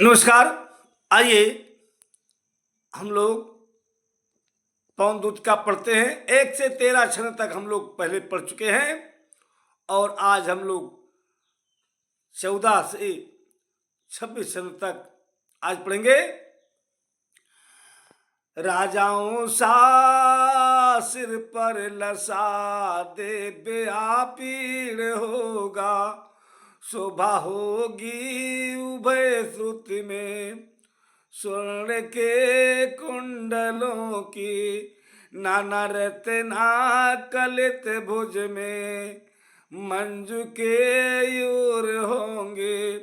नमस्कार। आइए हम लोग पवन दूत का पढ़ते हैं। 1 से 13 क्षण तक हम लोग पहले पढ़ चुके हैं और आज हम लोग 14 से 26 क्षण तक आज पढ़ेंगे। राजाओं सा सिर पर लसा दे पीड़ होगा, शोभा होगी उभय श्रुति में स्वर्ण के कुंडलों की, नाना रत्ना कलित भुज में मंजू के यूर होंगे,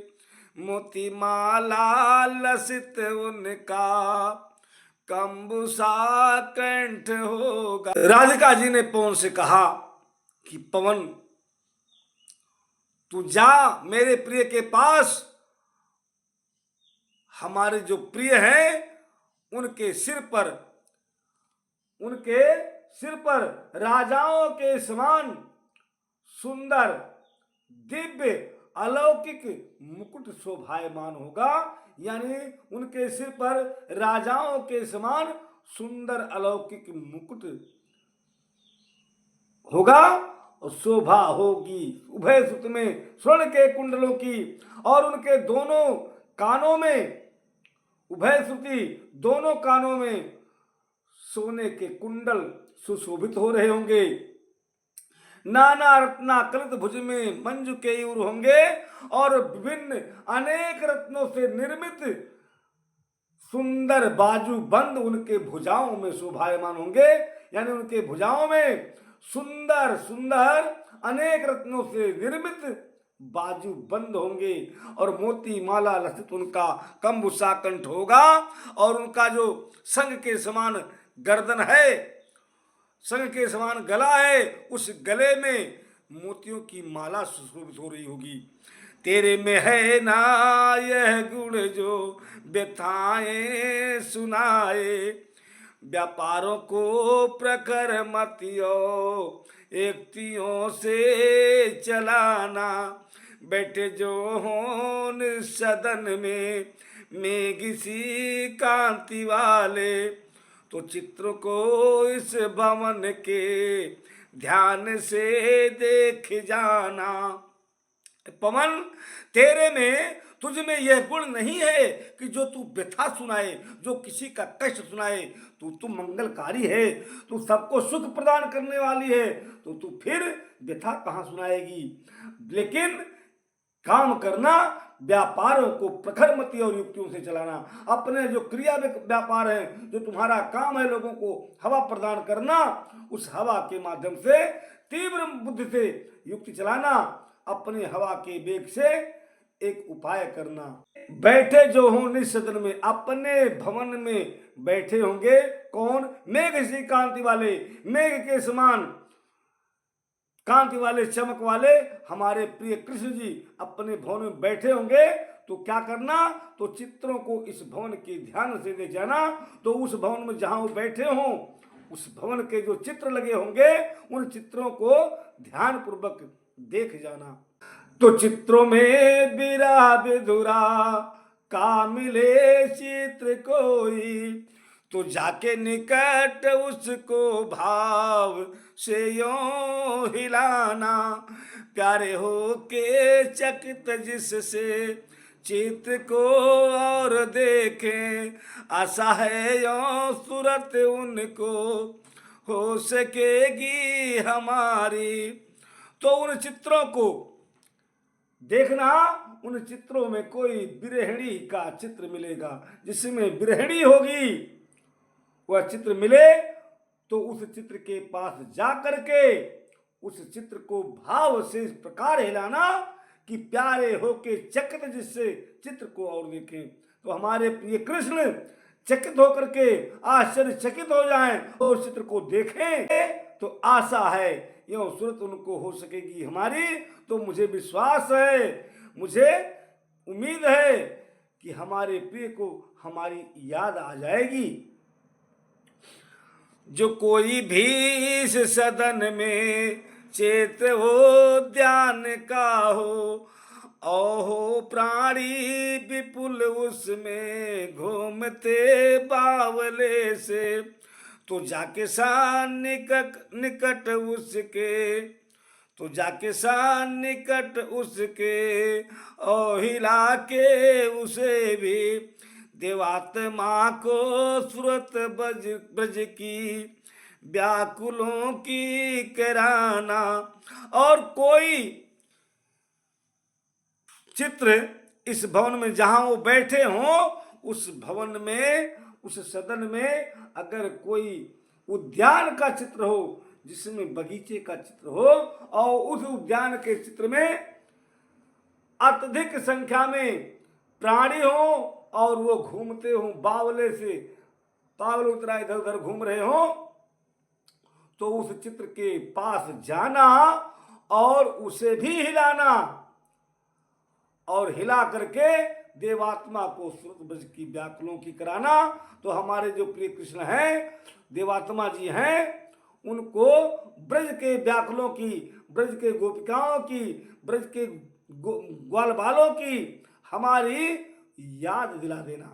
मोतीमाला लसित उनका कंबुसा कंठ होगा। राधिका जी ने पवन से कहा कि पवन तू जा मेरे प्रिय के पास, हमारे जो प्रिय हैं उनके सिर पर राजाओं के समान सुंदर दिव्य अलौकिक मुकुट शोभायमान होगा। यानी उनके सिर पर राजाओं के समान सुंदर अलौकिक मुकुट होगा और शोभा होगी उभय सुत में स्वर्ण के कुंडलों की, और उनके दोनों कानों में उभय श्रुति दोनों कानों में सोने के कुंडल सुशोभित हो रहे होंगे। नाना रत्ना कलित भुज में मंजू के यूर होंगे और विभिन्न अनेक रत्नों से निर्मित सुंदर बाजू बंद उनके भुजाओं में शोभायमान होंगे। यानी उनके भुजाओं में सुंदर सुंदर अनेक रत्नों से निर्मित बाजू बंद होंगे और मोती माला लसित उनका कंबुसा कंठ होगा, और उनका जो संग के समान गर्दन है, संग के समान गला है, उस गले में मोतियों की माला सुशोभित हो रही होगी। तेरे में है ना यह गुण जो व्यथाएं सुनाए, व्यापारों को प्रखर मतियों एकतियों से चलाना, बैठे जो होन सदन में मेघ सी कांति वाले, तो चित्र को इस भवन के ध्यान से देख जाना। पवन तेरे में तुझ में यह गुण नहीं है कि जो तू व्यथा सुनाए, जो किसी का कष्ट सुनाए। तू मंगलकारी है, तू सबको सुख प्रदान करने वाली है, तो तू फिर व्यथा कहाँ सुनाएगी। लेकिन काम करना, व्यापारों को प्रखरमति और युक्तियों से चलाना। अपने जो क्रिया व्यापार है, जो तुम्हारा काम है लोगों को हवा प्रदान करना, उस हवा के माध्यम से तीव्र बुद्धि से युक्ति चलाना, अपने हवा के वेग से एक उपाय करना। बैठे जो हो निज सदन में, अपने भवन में बैठे होंगे कौन? मेघ सी कांति वाले, मेघ के समान कांति वाले, चमक वाले हमारे प्रिय कृष्ण जी अपने भवन में बैठे होंगे। तो क्या करना? तो चित्रों को इस भवन के ध्यान से देख जाना। तो उस भवन में जहां वो बैठे हों, उस भवन के जो चित्र लगे होंगे, उन चित्रों को ध्यान पूर्वक देख जाना। तो चित्रों में बिरा विधुरा का मिले चित्र कोई, तो जाके निकट उसको भाव से यों हिलाना, प्यारे हो के चकित जिससे चित्र को और देखें, आशा है यों सूरत उनको हो सकेगी हमारी। तो उन चित्रों को देखना, उन चित्रों में कोई बिरहणी का चित्र मिलेगा, जिसमें बिरहणी होगी, वह चित्र मिले तो उस चित्र के पास जा करके उस चित्र को भाव से इस प्रकार हिलाना कि प्यारे होके चकित जिससे चित्र को और देखें। तो हमारे प्रिय कृष्ण चकित होकर के आश्चर्यचकित हो जाएं और चित्र को देखें, तो आशा है यो सूरत उनको हो सकेगी हमारी। तो मुझे विश्वास है, मुझे उम्मीद है कि हमारे प्रिय को हमारी याद आ जाएगी। जो कोई भी इस सदन में चेत हो ध्यान का हो, ओहो प्राणी विपुल उसमें घूमते बावले से, तो जाके सान निकट उसके, तो जाके सान निकट उसके, और हिला के उसे भी देवात्मा को सुरत ब्रज की व्याकुलों की कराना। और कोई चित्र इस भवन में जहां वो बैठे हों, उस भवन में, उस सदन में अगर कोई उद्यान का चित्र हो, जिसमें बगीचे का चित्र हो, और उस उद्यान के चित्र में अत्यधिक संख्या में प्राणी हो और वो घूमते हो बावले से, बावल उतरा इधर उधर घूम रहे हो, तो उस चित्र के पास जाना और उसे भी हिलाना, और हिला करके देवात्मा को सुरत ब्रज की व्याकुलों की कराना। तो हमारे जो प्रिय कृष्ण हैं, देवात्मा जी हैं, उनको ब्रज के व्याकुलों की, ब्रज के गोपिकाओं की, ब्रज के ग्वाल बालों की हमारी याद दिला देना।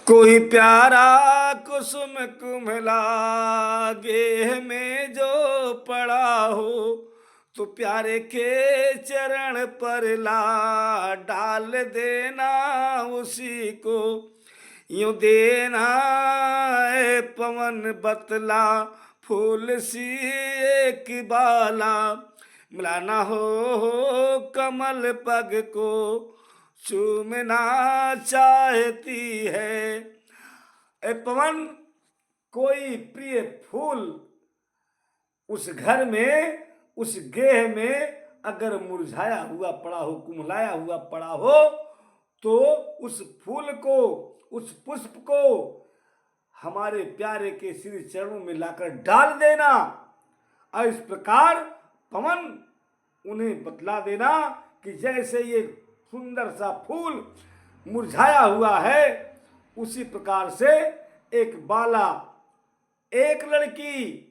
कोई प्यारा कुसुम कुमला गेह में जो पड़ा हो, तो प्यारे के चरण पर ला डाल देना उसी को, यूं देना है पवन बतला फूल सी एक बाला, मिलाना हो कमल पग को चूमना चाहती है। ए पवन, कोई प्रिय फूल उस घर में, उस गेह में अगर मुरझाया हुआ पड़ा हो, कुमलाया हुआ पड़ा हो, तो उस फूल को, उस पुष्प को हमारे प्यारे के श्री चरणों में लाकर डाल देना। और इस प्रकार पवन उन्हें बतला देना कि जैसे ये सुंदर सा फूल मुरझाया हुआ है, उसी प्रकार से एक बाला, एक लड़की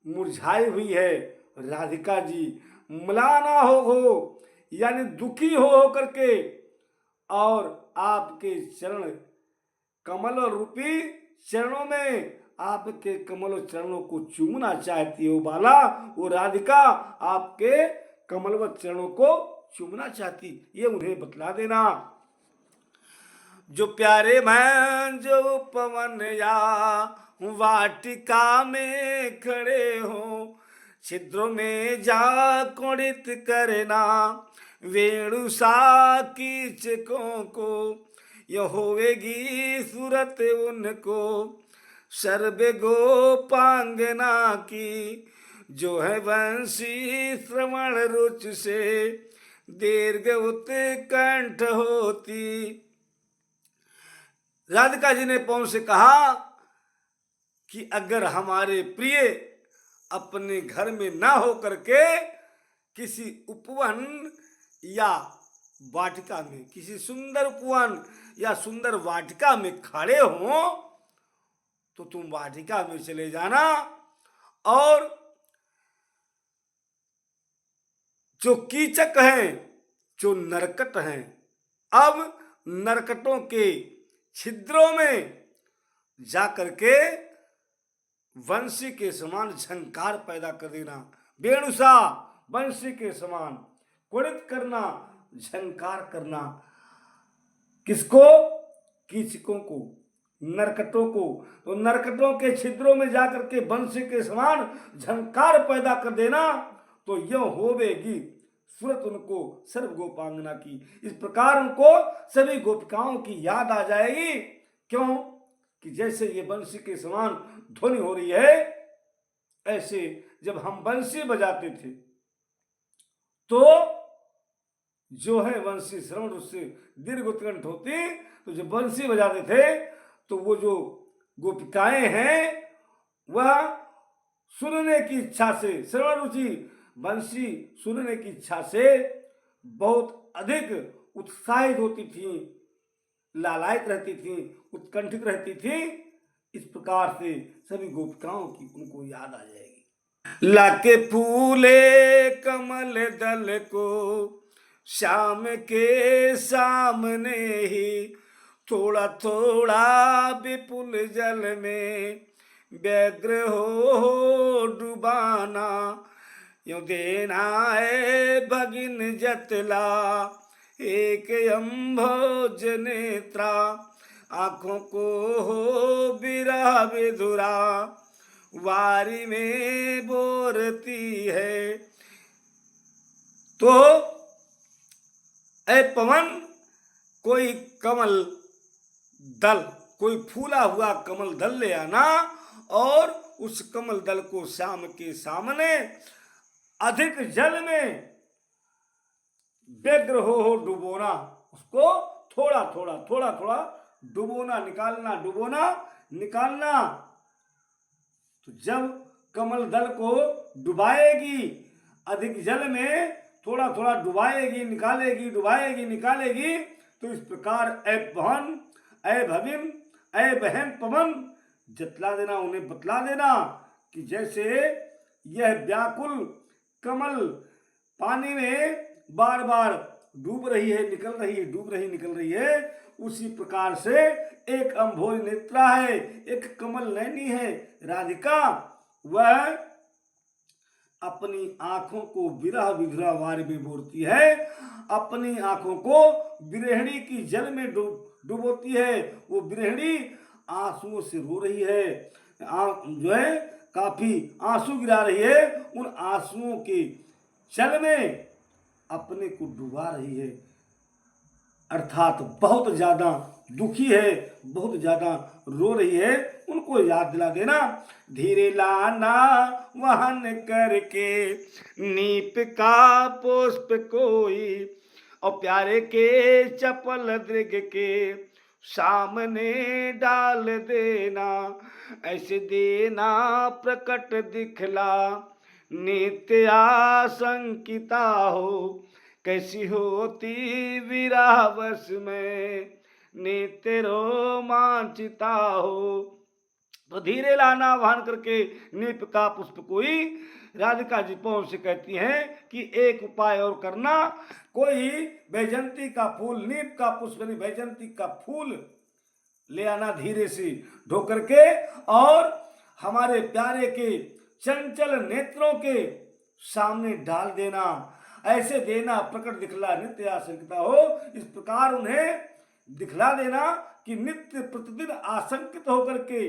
मुरझाई हुई है, राधिका जी मलाना हो यानी दुखी हो करके, और आपके चरण कमल रूपी चरणों में, आपके कमल चरणों को चूमना चाहती हो बाला, वो राधिका आपके कमलवत चरणों को चूमना चाहती, ये उन्हें बतला देना। जो प्यारे मैं जो पवन या वाटिका में खड़े हो, छिद्रों में जा कुंडित करना वेणु सा कीचकों को, यह होवेगी सूरत उनको सर्व गोपांगना की, जो है वंशी श्रवण रुच से दीर्घ उत्कंठ होती। राधिका जी ने पवन से कहा कि अगर हमारे प्रिय अपने घर में ना हो करके किसी उपवन या वाटिका में, किसी सुंदर उपवन या सुंदर वाटिका में खड़े हो, तो तुम वाटिका में चले जाना, और जो कीचक हैं, जो नरकट हैं, अब नरकटों के छिद्रों में जाकर के वंशी के समान झंकार पैदा कर देना, वेणुसा वंशी के समान कुंडित करना, झंकार करना। किसको? कीचकों को, नरकटों को। तो नरकटों के छिद्रों में जाकर के वंशी के समान झंकार पैदा कर देना, तो यह होवेगी सूरत उनको सर्व गोपांगना की। इस प्रकार उनको सभी गोपिकाओं की याद आ जाएगी। क्यों? कि जैसे ये बंसी के समान ध्वनि हो रही है, ऐसे जब हम बंसी बजाते थे तो जो है बंसी श्रवण उससे दीर्घ उत्कंठ होती, तो जब बंसी बजाते थे तो वो जो गोपिकाएं हैं वह सुनने की इच्छा से, श्रवण रुचि बंसी सुनने की इच्छा से बहुत अधिक उत्साहित होती थी, लालायित रहती थी, उत्कंठित रहती थी। इस प्रकार से सभी गोपिकाओं की उनको याद आ जाएगी। लाके फूले कमल दल को शाम के सामने ही, थोड़ा थोड़ा विपुल जल में व्यग्र हो डुबाना, यूं देना है भगिन जतला एक अम्भोज नेत्रा, आंखों को हो बिरह विधुरा वारी में बोरती है। तो ऐ पवन, कोई कमल दल, कोई फूला हुआ कमल दल ले आना और उस कमल दल को शाम के सामने अधिक जल में व्यग्र हो डुबोना, उसको थोड़ा थोड़ा डुबोना, निकालना, डुबोना निकालना। तो जब कमल दल को डुबाएगी अधिक जल में, थोड़ा थोड़ा डुबाएगी निकालेगी, डुबाएगी निकालेगी, तो इस प्रकार ऐ बहन, ऐ भगिन, ऐ बहन पवन, जतला देना, उन्हें बतला देना कि जैसे यह व्याकुल कमल पानी में बार बार डूब रही है, निकल रही है, डूब रही निकल रही है, उसी प्रकार से एक अम्भोज नेत्रा है, एक कमल नैनी है राधिका, वह अपनी आंखों को विरह विधुरा वारी में बोरती है, अपनी आंखों को बिरहणी की जल में डुबोती है। वो बिरहणी आंसुओं से रो रही है, जो है काफी आंसू गिरा रही है, उन आंसुओं के जल में अपने को डुबा रही है, अर्थात बहुत ज्यादा दुखी है, बहुत ज्यादा रो रही है। उनको याद दिला देना, धीरे लाना वहन करके नीप का पुष्प कोई, और प्यारे के चपल दृग के सामने डाल देना, ऐसे देना प्रकट दिखला नित्य आशंकिता हो, कैसी होती विरावस में नित्य रोमांचिता हो। तो धीरे लाना वाहन करके नीप का पुष्प कोई, राधिका जी पवन से कहती हैं कि एक उपाय और करना, कोई बैजंती का फूल, नीप का पुष्प यानी बैजंती का फूल ले आना धीरे से ढो करके, और हमारे प्यारे के चंचल नेत्रों के सामने डाल देना, ऐसे देना प्रकट दिखला नित्य आशंकिता हो। इस प्रकार उन्हें दिखला देना कि नित्य प्रतिदिन आशंकित होकर के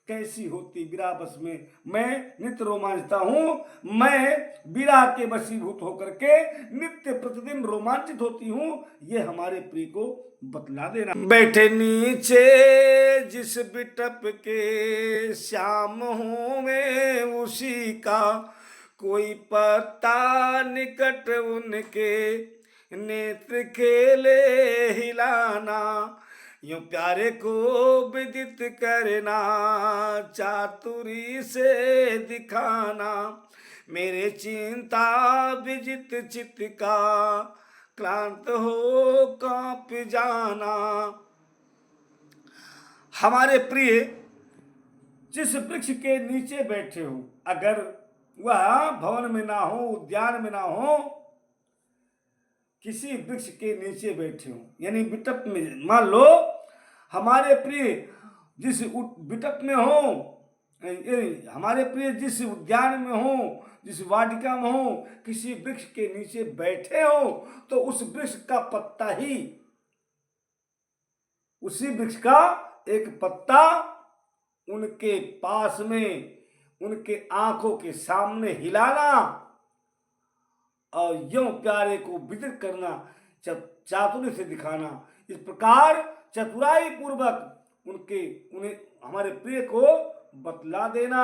कैसी होती विरह बस में, मैं नित्य रोमांचता हूँ, मैं विरह के वशीभूत होकर के नित्य प्रतिदिन रोमांचित होती हूँ, ये हमारे प्रिय को बतला देना। बैठे नीचे जिस बिटप के श्याम हूँ मैं उसी का, कोई पत्ता निकट उनके नेत्र खेले हिलाना, यूं प्यारे को विदित करना चातुरी से दिखाना, मेरे चिंता विजित चित्त का क्लांत हो कांप जाना। हमारे प्रिय जिस वृक्ष के नीचे बैठे हो, अगर वह भवन में ना हो, उद्यान में ना हो, किसी वृक्ष के नीचे बैठे हो, यानी बिटप में, मान लो हमारे प्रिय जिस बिटप में हो, हमारे प्रिय जिस उद्यान में हो, जिस वाटिका में हो, किसी वृक्ष के नीचे बैठे हो, तो उस वृक्ष का पत्ता ही, उसी वृक्ष का एक पत्ता उनके पास में, उनके आंखों के सामने हिलाना और यूं प्यारे को विदित करना, चातुर्य से दिखाना। इस प्रकार चतुराई पूर्वक उन्हें हमारे प्रिय को बतला देना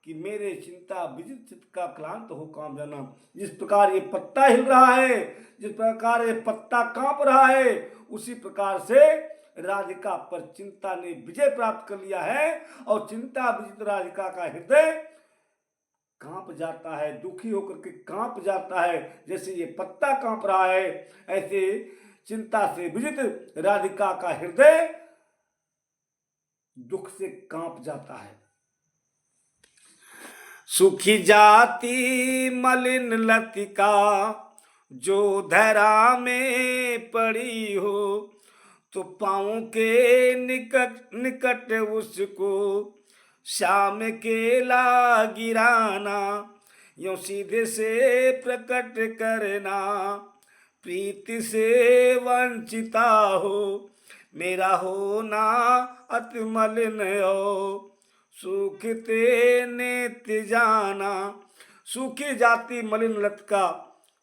कि मेरे चिंता विजित चित्त का क्लांत हो काम जाना। जिस प्रकार ये पत्ता हिल रहा है, जिस प्रकार ये पत्ता कांप रहा है, उसी प्रकार से राधिका पर चिंता ने विजय प्राप्त कर लिया है और चिंता विजित राधिका का हृदय कांप जाता है, दुखी होकर के कांप जाता है। जैसे ये पत्ता कांप रहा है, ऐसे चिंता से विजित राधिका का हृदय दुख से कांप जाता है। सूखी जाती मलिन लतिका जो धरा में पड़ी हो, तो पाँव के निकट निकट उसको शाम केला गिराना, यूं सीधे से प्रकट करना प्रीति से वंचिता हो, मेरा होना अति मलिन हो सूखते नित्य जाना। सूखी जाती मलिन लता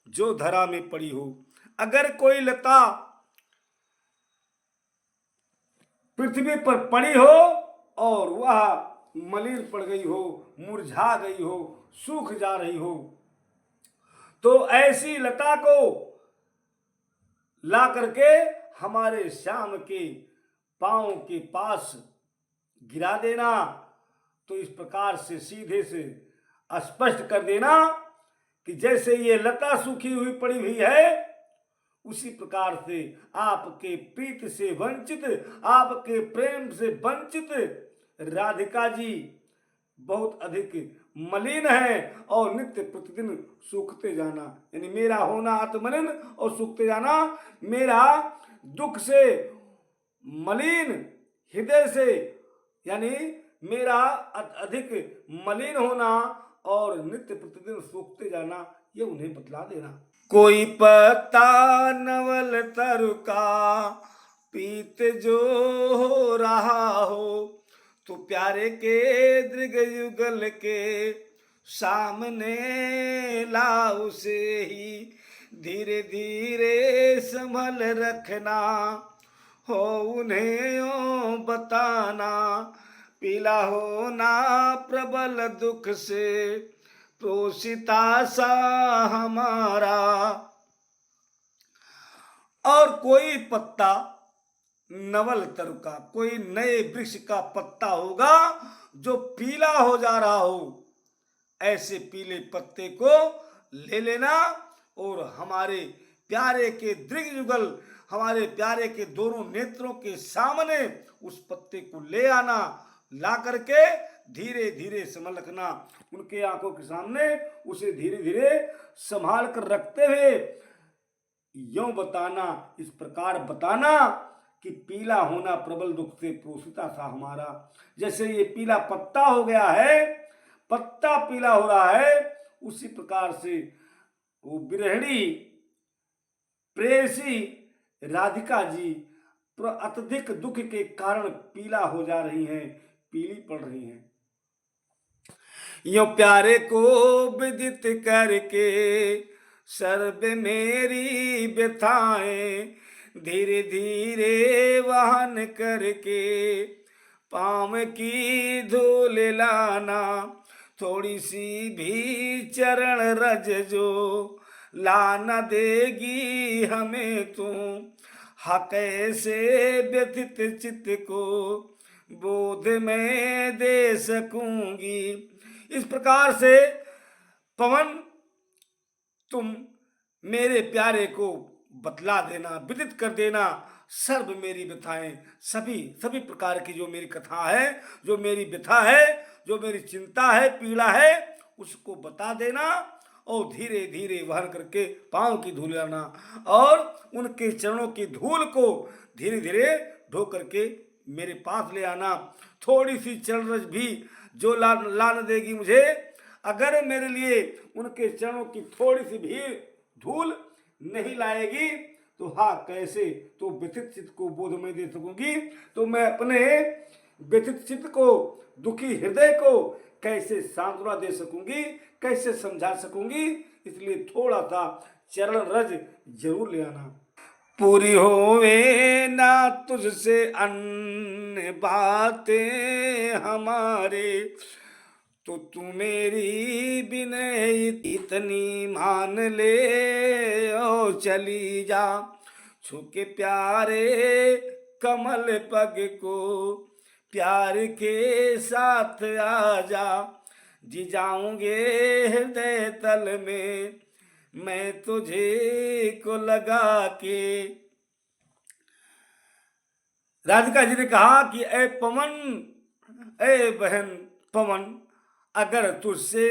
जो धरा में पड़ी हो। अगर कोई लता पृथ्वी पर पड़ी हो और वह मलिन पड़ गई हो, मुरझा गई हो, सूख जा रही हो, तो ऐसी लता को ला करके हमारे श्याम के पांव के पास गिरा देना। तो इस प्रकार से सीधे से स्पष्ट कर देना कि जैसे ये लता सूखी हुई पड़ी हुई है, उसी प्रकार से आपके प्रीत से वंचित, आपके प्रेम से वंचित राधिका जी बहुत अधिक मलिन है और नित्य प्रतिदिन सूखते जाना, यानी मेरा होना आत्मलिन और सूखते जाना, मेरा दुख से मलिन हृदय से, यानी मेरा अधिक मलिन होना और नित्य प्रतिदिन सूखते जाना, ये उन्हें बतला देना। कोई पत्ता नवल तरु का पीत जो हो रहा हो, तो प्यारे के दृग युगल के सामने ला उसे ही धीरे धीरे संभल रखना, हो उन्हें यो बताना पीला होना प्रबल दुख से प्रोसिता सा हमारा। और कोई पत्ता नवल तरु का, कोई नए वृक्ष का पत्ता होगा जो पीला हो जा रहा हो, ऐसे पीले पत्ते को ले लेना और हमारे प्यारे के दृग युगल, हमारे प्यारे के दोनों नेत्रों के सामने उस पत्ते को ले आना, ला करके धीरे धीरे संभाल रखना, उनके आंखों के सामने उसे धीरे धीरे संभाल कर रखते हुए यूं बताना, इस प्रकार बताना कि पीला होना प्रबल दुख से प्रोसिता सा हमारा। जैसे ये पीला पत्ता हो गया है, पत्ता पीला हो रहा है, उसी प्रकार से वो विरहिणी प्रेयसी राधिका जी अत्यधिक दुख के कारण पीला हो जा रही हैं, पीली पड़ रही हैं। यो प्यारे को विदित करके सर्व मेरी व्यथाएं धीरे धीरे वहन करके पाँव की धूल लाना, थोड़ी सी भी चरण रज जो लाना देगी हमें तू, हा कैसे व्यथित चित्त को बोध में दे सकूंगी। इस प्रकार से पवन तुम मेरे प्यारे को बतला देना, विदित कर देना सर्व मेरी व्यथाएं, सभी प्रकार की जो मेरी कथा है, जो मेरी व्यथा है, जो मेरी चिंता है, पीड़ा है, उसको बता देना और धीरे धीरे वहन करके पांव की धूल लाना और उनके चरणों की धूल को धीरे धीरे ढो करके मेरे पास ले आना। थोड़ी सी चरण रज भी जो ला न देगी मुझे, अगर मेरे लिए उनके चरणों की थोड़ी सी भी धूल नहीं लाएगी तो हाँ कैसे तो व्यथित चित्त को बोध में दे सकूंगी, तो मैं अपने व्यथित चित्त को, दुखी हृदय को कैसे सांत्वना दे सकूंगी, कैसे समझा सकूंगी। इसलिए थोड़ा सा चरण रज जरूर ले आना। पूरी होवे ना तुझसे अन्य बातें हमारे, तो तू मेरी विनय इतनी मान ले ओ चली जा, छुके प्यारे कमल पग को प्यार के साथ आ जा, जी जाऊंगे हृदय तल में मैं तुझे को लगा के। राधिका जी ने कहा कि ए पवन, ए बहन पवन, अगर तुझसे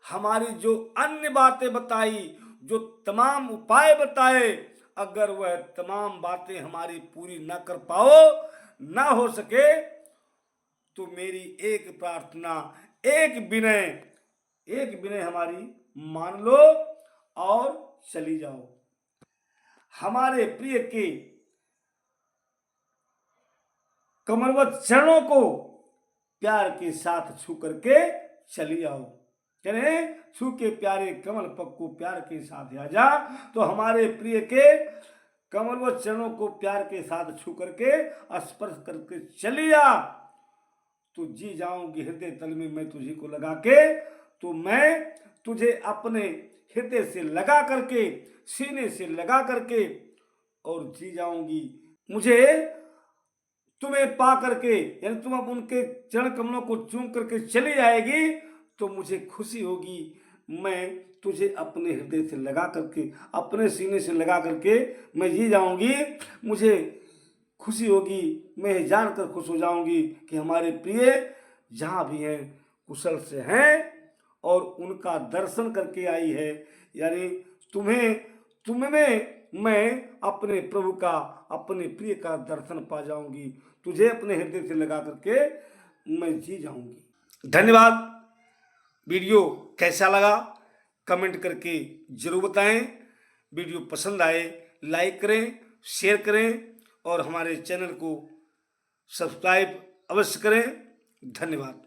हमारी जो अन्य बातें बताई, जो तमाम उपाय बताए, अगर वह तमाम बातें हमारी पूरी ना कर पाओ, ना हो सके, तो मेरी एक प्रार्थना, एक विनय हमारी मान लो और चली जाओ। हमारे प्रिय के कमलवत चरणों को प्यार के साथ छू करके चली आओ। कहें छू के प्यारे कमल पग को प्यार के साथ आ जा। तो हमारे प्रिय के कमलवत चरणों को प्यार के साथ छू करके स्पर्श करके चली आ, तो जी जाऊंगी हृदय तल में मैं तुझे को लगा के। तो मैं तुझे अपने हृदय से लगा करके, सीने से लगा करके और जी जाऊंगी। मुझे तुम्हें पा करके, यानी तुम अब उनके चरण कमलों को चूम करके चली जाएगी, तो मुझे खुशी होगी। मैं तुझे अपने हृदय से लगा करके, अपने सीने से लगा करके मैं जी जाऊंगी। मुझे खुशी होगी, मैं जानकर खुश हो जाऊंगी कि हमारे प्रिय जहाँ भी हैं कुशल से हैं और उनका दर्शन करके आई है। यानी तुम्हें मैं अपने प्रभु का, अपने प्रिय का दर्शन पा जाऊंगी। तुझे अपने हृदय से लगा करके मैं जी जाऊंगी। धन्यवाद। वीडियो कैसा लगा कमेंट करके जरूर बताएं। वीडियो पसंद आए लाइक करें, शेयर करें और हमारे चैनल को सब्सक्राइब अवश्य करें। धन्यवाद।